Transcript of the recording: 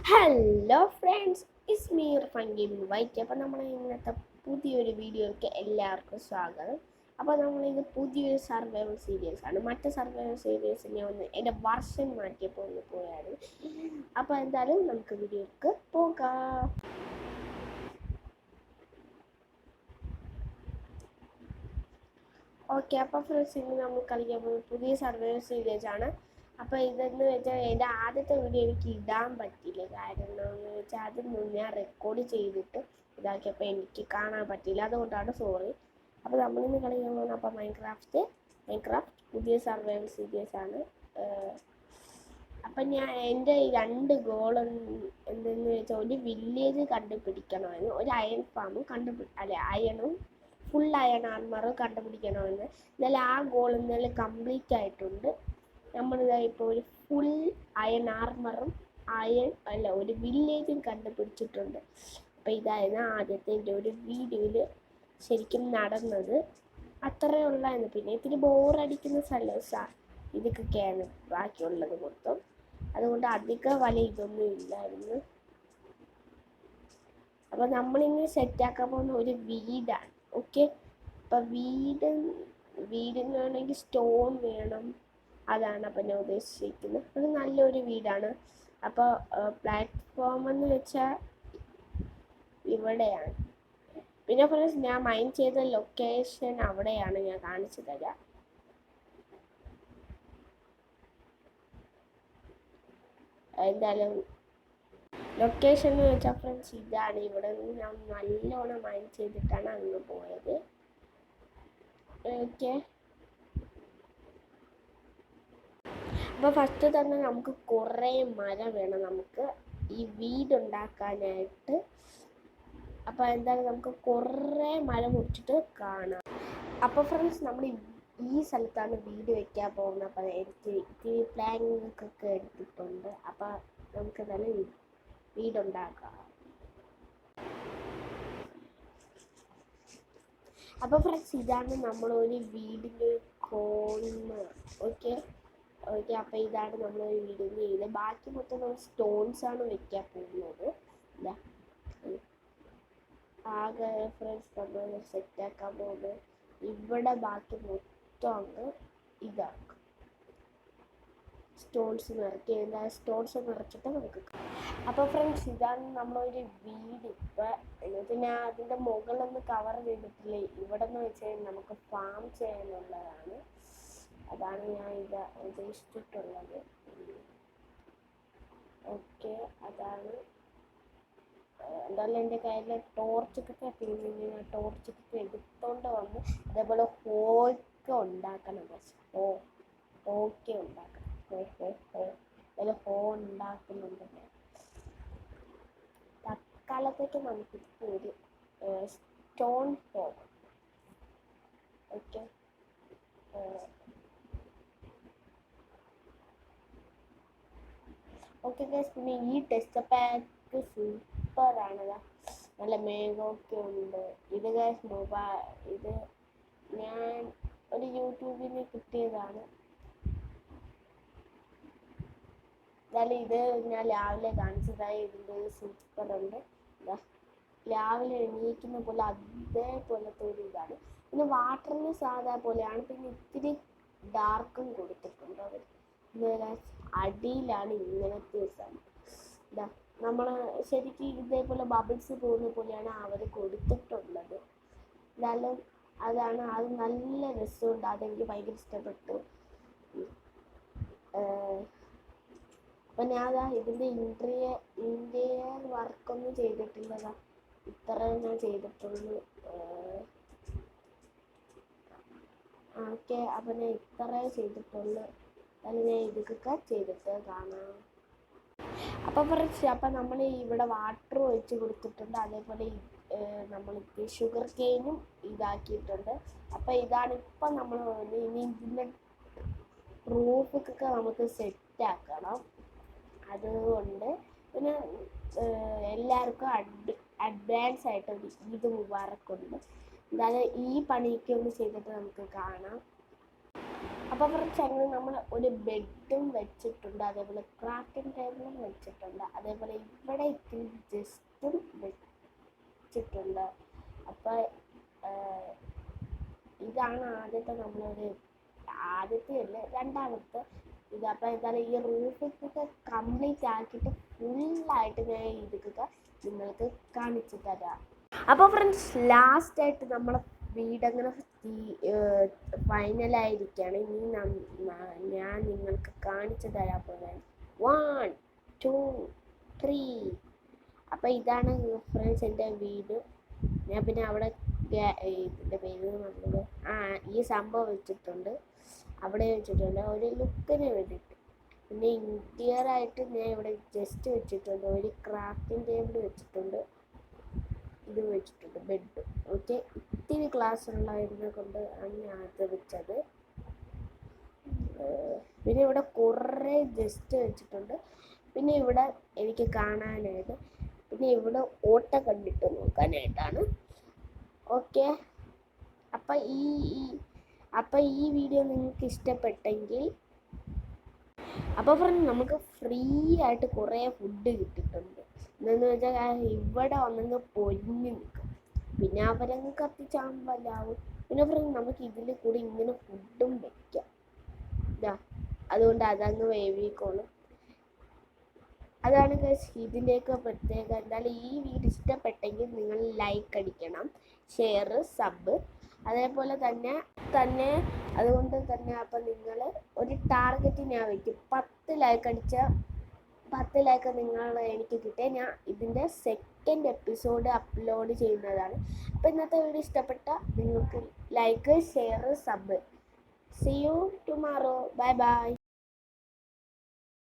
Hello friends, is me Irfan gaming white. അപ്പോൾ നമ്മൾ ഇന്നത്തെ പുതിയൊരു വീഡിയോയ്ക്ക് എല്ലാവർക്കും സ്വാഗതം. അപ്പോൾ നമ്മളിത് പുതിയൊരു സർവൈവൽ സീരീസ് ആണ്. മറ്റ് സർവൈവൽ സീരീസ് ഞാൻ എൻ്റെ വർഷം മാറ്റിയപ്പോൾ ഒന്ന് പോയായിരുന്നു. അപ്പോൾ എന്തായാലും നമുക്ക് വീഡിയോയ്ക്ക് പോകാം. ഓക്കെ, അപ്പോൾ ഫ്രണ്ട്സ് ഇന്ന് നമ്മൾ കളിക്കാൻ പോകുന്നത് പുതിയ സർവൈവൽ സീരീസ് ആണ്. അപ്പോൾ ഇതെന്ന് വെച്ചാൽ എൻ്റെ ആദ്യത്തെ വീഡിയോ എനിക്ക് ഇടാൻ പറ്റിയില്ല. കാരണം എന്ന് വെച്ചാൽ അത് ഞാൻ റെക്കോർഡ് ചെയ്തിട്ട് ഇതാക്കിയപ്പോൾ എനിക്ക് കാണാൻ പറ്റിയില്ല. അതുകൊണ്ടാണ് സോറി. അപ്പോൾ നമ്മളിന്ന് കളിക്കാൻ പോകുന്നത് അപ്പോൾ മൈൻക്രാഫ്റ്റ് പുതിയ സർവൈവൽ സീരീസ് ആണ്. അപ്പം ഞാൻ എൻ്റെ 2 ഗോൾ എന്തെന്ന് വെച്ചാൽ ഒരു വില്ലേജ് കണ്ടുപിടിക്കണമെന്ന്, ഒരു അയൺ ഫാമും അയണും ഫുൾ അയൺ ആർമർ കണ്ടുപിടിക്കണമെന്ന്. എന്നാലും ആ ഗോൾ എന്തായാലും കംപ്ലീറ്റ് ആയിട്ടുണ്ട്. നമ്മളിതാ ഇപ്പോൾ ഒരു ഫുൾ അയൺ ആർമറും ഒരു വില്ലേജും കണ്ടുപിടിച്ചിട്ടുണ്ട്. അപ്പോൾ ഇതായിരുന്നു ആദ്യത്തെ എൻ്റെ ഒരു വീഡിയോയിൽ ശരിക്കും നടന്നത്. അത്രയേ ഉള്ളായിരുന്നു. പിന്നെ ഇത്തിരി ബോറടിക്കുന്ന ഇതൊക്കെയാണ് ബാക്കിയുള്ളത് മൊത്തം. അതുകൊണ്ട് അധികം ഇതൊന്നും ഇല്ലായിരുന്നു. അപ്പോൾ നമ്മളിങ്ങനെ സെറ്റാക്കാൻ പോകുന്ന ഒരു വീടാണ്. ഓക്കെ, അപ്പം വീടിന് വേണമെങ്കിൽ സ്റ്റോൺ വേണം. അതാണ് അപ്പം ഞാൻ ഉദ്ദേശിച്ചിരിക്കുന്നത്. അത് നല്ലൊരു വീടാണ്. അപ്പോൾ പ്ലാറ്റ്ഫോം എന്ന് വെച്ചാൽ ഇവിടെയാണ്. പിന്നെ ഫ്രണ്ട്സ്, ഞാൻ മൈൻഡ് ചെയ്ത ലൊക്കേഷൻ അവിടെയാണ് ഞാൻ കാണിച്ചു തരാം. എന്തായാലും ലൊക്കേഷൻ എന്ന് വെച്ചാൽ ഫ്രണ്ട്സ് ഇതാണ്. ഇവിടെ നിന്ന് ഞാൻ നല്ലോണം മൈൻഡ് ചെയ്തിട്ടാണ് അങ്ങ് പോയത്. ഓക്കെ, അപ്പോൾ ഫസ്റ്റ് തന്നെ നമുക്ക് കുറേ മരം വേണം നമുക്ക് ഈ വീടുണ്ടാക്കാനായിട്ട്. അപ്പോൾ എന്തായാലും നമുക്ക് കുറേ മരം മുറിച്ചിട്ട് കാണാം. അപ്പോൾ ഫ്രണ്ട്സ്, നമ്മൾ ഈ സ്ഥലത്താണ് വീട് വെക്കാൻ പോകുന്നത്. അപ്പോൾ എനിക്ക് പ്ലാനിങ്ങൊക്കെ എടുത്തിട്ടുണ്ട്. അപ്പോൾ നമുക്ക് എന്തായാലും വീടുണ്ടാക്കാം. അപ്പോൾ ഫ്രണ്ട്സ്, ഇതാണ് നമ്മളൊരു വീടിൻ്റെ കോർണർ. ഓക്കെ, അപ്പോൾ ഇതാണ് നമ്മളൊരു വീടിൻ്റെ ഇത്. ബാക്കി മൊത്തം നമ്മൾ സ്റ്റോൺസ് ആണ് വെക്കാൻ പോകുന്നത്. ആകെ ഫ്രണ്ട്സ് നമ്മൾ സെറ്റാക്കാൻ പോകുന്നത് ഇവിടെ. ബാക്കി മൊത്തം അങ്ങ് ഇതാക്കും. സ്റ്റോൺസ് നിറച്ചിട്ട് നമുക്ക്. അപ്പോൾ ഫ്രണ്ട്സ്, ഇതാണ് നമ്മളൊരു വീട്. ഇപ്പം ഞാൻ അതിൻ്റെ മുകളൊന്നും കവർ ചെയ്തിട്ടില്ല. ഇവിടെ നിന്ന് വെച്ചാൽ നമുക്ക് ഫാം ചെയ്യാനുള്ളതാണ്. അതാണ് ഞാൻ ഇത് ഉദ്ദേശിച്ചിട്ടുള്ളത്. ഓക്കെ, അതാണ്. എന്തായാലും എൻ്റെ കയ്യിലെ ടോർച്ചൊക്കെ തീർന്നു. ഞാൻ ടോർച്ചൊക്കെ എടുത്തോണ്ട് വന്ന് അതേപോലെ ഹോക്കെ ഉണ്ടാക്കണം. ഹോക്കെ ഉണ്ടാക്കണം. അതിൽ ഹോ ഉണ്ടാക്കുന്നുണ്ട്. തൽക്കാലത്തേക്ക് നമുക്കിപ്പോൾ ഒരു സ്റ്റോൺ ഹോ. ഓക്കെ, ഗൈസ്, പിന്നെ ഈ ടെസ്റ്റ് പാക്ക് സൂപ്പറാണ്. നല്ല മേഘമൊക്കെ ഉണ്ട്. ഇത് ഗൈസ് ഇത് ഞാൻ ഒരു യൂട്യൂബിൽ നിന്ന് കിട്ടിയതാണ്. എന്നാലും ഇത് ഞാൻ രാവിലെ കാണിച്ചതായി. ഇതിൻ്റെ സൂപ്പറുണ്ട്. രാവിലെ എണീക്കുന്ന പോലെ അതേപോലത്തെ ഒരു ഇതാണ്. പിന്നെ വാട്ടറിന് സാധാ പോലെയാണ്. പിന്നെ ഇത്തിരി ഡാർക്കും കൊടുത്തിട്ടുണ്ട് അവർ. അടിയിലാണ് ഇങ്ങനത്തെ സംഭവം. നമ്മൾ ശരിക്കും ഇതേപോലെ ബബിൾസ് പോകുന്ന പോലെയാണ് അവർ കൊടുത്തിട്ടുള്ളത്. എന്നാലും അത് നല്ല രസമുണ്ട്. അതെനിക്ക് ഭയങ്കര ഇഷ്ടപ്പെട്ടു. അപ്പം ഞാൻ ഇതിൻ്റെ ഇൻറ്റീരിയർ വർക്കൊന്നും ചെയ്തിട്ടില്ലതാ. ഇത്രയും ഞാൻ ചെയ്തിട്ടുള്ളൂ. ഓക്കെ, അപ്പം ഞാൻ ഇത്രയും ചെയ്തിട്ടുള്ളൂ. അതിന് ഞാൻ ഇതൊക്കെ ചെയ്തിട്ട് കാണാം. അപ്പം ഫ്രണ്ട്സ്, അപ്പം നമ്മൾ ഇവിടെ വാട്ടർ ഒഴിച്ച് കൊടുത്തിട്ടുണ്ട്. അതേപോലെ നമ്മൾ ഷുഗർ കെയിനും ഇതാക്കിയിട്ടുണ്ട്. അപ്പം ഇതാണ് ഇപ്പം നമ്മൾ ഇനി ഇതിൻ്റെ റൂഫൊക്കെ നമുക്ക് സെറ്റാക്കണം. അതുകൊണ്ട് പിന്നെ എല്ലാവർക്കും അഡ്വാൻസ് ആയിട്ട് ഈദ് മുബാറക്കുണ്ട്. എന്തായാലും ഈ പണിയൊക്കെ ഒന്ന് ചെയ്തിട്ട് നമുക്ക് കാണാം. അപ്പോൾ ഫ്രണ്ട്സ് അങ്ങനെ നമ്മൾ ഒരു ബെഡും വെച്ചിട്ടുണ്ട്, അതേപോലെ ക്രാഫ്റ്റിംഗ് ടേബിളും വെച്ചിട്ടുണ്ട്, അതേപോലെ ഇവിടെ ഇത്തിരി ജസ്റ്റും വെച്ചിട്ടുണ്ട്. അപ്പോൾ ഇതാണ് ആദ്യത്തെ അല്ല രണ്ടാമത്തെ ഇത്. അപ്പോൾ എന്താണ് ഈ റൂഫൊക്കെ കംപ്ലീറ്റ് ആക്കിയിട്ട് ഫുള്ളായിട്ട് ഞാൻ ഇതൊക്കെ നിങ്ങൾക്ക് കാണിച്ചു തരാം. അപ്പോൾ ഫ്രണ്ട്സ് ലാസ്റ്റായിട്ട് നമ്മളെ വീടങ്ങനെ ഫൈനലായിരിക്കുകയാണ്. ഇനി ഞാൻ നിങ്ങൾക്ക് കാണിച്ചു തരാൻ പോകുന്നത് 1 2 3. അപ്പോൾ ഇതാണ് ഫ്രണ്ട്സ് എൻ്റെ വീട്. ഞാൻ പിന്നെ അവിടെ ഇതിൻ്റെ പേര് പറഞ്ഞത് ഈ സംഭവം വെച്ചിട്ടുണ്ട്, അവിടെ വെച്ചിട്ടുണ്ട് ഒരു ലുക്കിന് വേണ്ടിയിട്ട്. പിന്നെ ഇൻറ്റീരിയറായിട്ട് ഞാൻ ഇവിടെ ജസ്റ്റ് വെച്ചിട്ടുണ്ട്, ഒരു ക്രാഫ്റ്റിംഗ് ടേബിൾ വെച്ചിട്ടുണ്ട്, ഇത് വെച്ചിട്ടുണ്ട് ബെഡ്. ഓക്കെ, ഇത്തിരി ക്ലാസ് ഉള്ളതിനെ കൊണ്ട് ആണ് ഞാൻ അത് വെച്ചത്. പിന്നെ ഇവിടെ കുറേ ജസ്റ്റ് വെച്ചിട്ടുണ്ട്. പിന്നെ ഇവിടെ എനിക്ക് കാണാനായിട്ട്, പിന്നെ ഇവിടെ ഓട്ട കണ്ടിട്ട് നോക്കാനായിട്ടാണ്. ഓക്കെ, അപ്പം ഈ വീഡിയോ നിങ്ങൾക്ക് ഇഷ്ടപ്പെട്ടെങ്കിൽ, അപ്പോൾ ഫ്രണ്ട് നമുക്ക് ഫ്രീ ആയിട്ട് കുറേ ഫുഡ് കിട്ടിയിട്ടുണ്ട്. എന്താണെന്ന് വെച്ചാൽ ഇവിടെ വന്നങ്ങ് പൊരിഞ്ഞ് നിൽക്കും, പിന്നെ അവരങ്ങ് കത്തിച്ചാമ്പലാവും. പിന്നെ ഫ്രണ്ട് നമുക്ക് ഇതിൽ കൂടി ഇങ്ങനെ ഫുഡും വെക്കാം. അതുകൊണ്ട് അതങ്ങ് വേവിക്കോളും. അതാണ് ഇതിൻ്റെയൊക്കെ പ്രത്യേകത. എന്തായാലും ഈ വീഡിയോ ഇഷ്ടപ്പെട്ടെങ്കിൽ നിങ്ങൾ ലൈക്ക് അടിക്കണം, ഷെയർ, സബ്, അതേപോലെ തന്നെ അതുകൊണ്ട് തന്നെ അപ്പം നിങ്ങൾ ഒരു ടാർഗറ്റ് ഞാൻ വയ്ക്കും. 10 ലൈക്ക് നിങ്ങൾ എനിക്ക് കിട്ടിയ ഞാൻ ഇതിൻ്റെ സെക്കൻഡ് എപ്പിസോഡ് അപ്ലോഡ് ചെയ്യുന്നതാണ്. അപ്പോൾ ഇന്നത്തെ വീഡിയോ ഇഷ്ടപ്പെട്ട നിങ്ങൾക്ക് like, share, sub. See you tomorrow. Bye bye.